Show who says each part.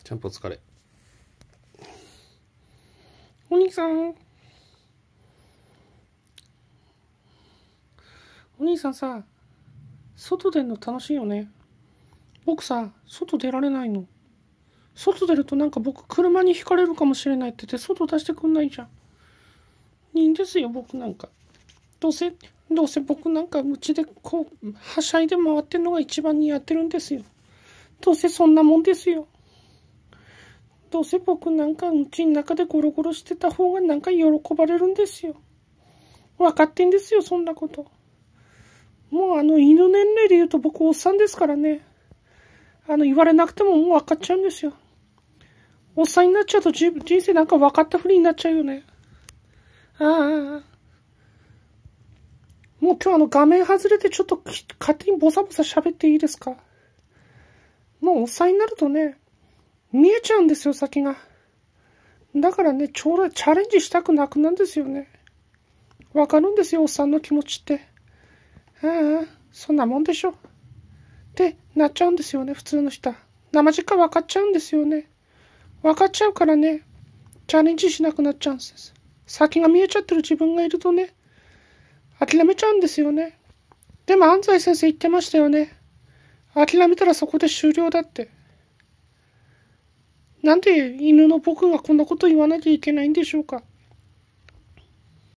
Speaker 1: ちゃんぽお疲れ。
Speaker 2: お兄さん。お兄さんさ、外出るの楽しいよね。僕さ、外出られないの。外出るとなんか僕車にひかれるかもしれないって言って外出してくんないじゃん。いいんですよ、僕なんか。どうせ僕なんかうちでこう、はしゃいで回ってんのが一番似合ってるんですよ。どうせそんなもんですよ。どうせ僕なんかうちの中でゴロゴロしてた方がなんか喜ばれるんですよ。分かってんですよ、そんなこと。もう犬年齢で言うと僕おっさんですからね。言われなくてももう分かっちゃうんですよ。おっさんになっちゃうと人生なんか分かったふりになっちゃうよね。ああ。もう今日画面外れてちょっと勝手にボサボサ喋っていいですか？もうおっさんになるとね、見えちゃうんですよ、先が。だからね、ちょうどチャレンジしたくなくなんですよね。わかるんですよ、おっさんの気持ちって。ああ、そんなもんでしょ。ってなっちゃうんですよね、普通の人は。生実家分かっちゃうんですよね。分かっちゃうからね、チャレンジしなくなっちゃうんです。先が見えちゃってる自分がいるとね、諦めちゃうんですよね。でも安西先生言ってましたよね。諦めたらそこで終了だって。なんで犬の僕がこんなこと言わなきゃいけないんでしょうか。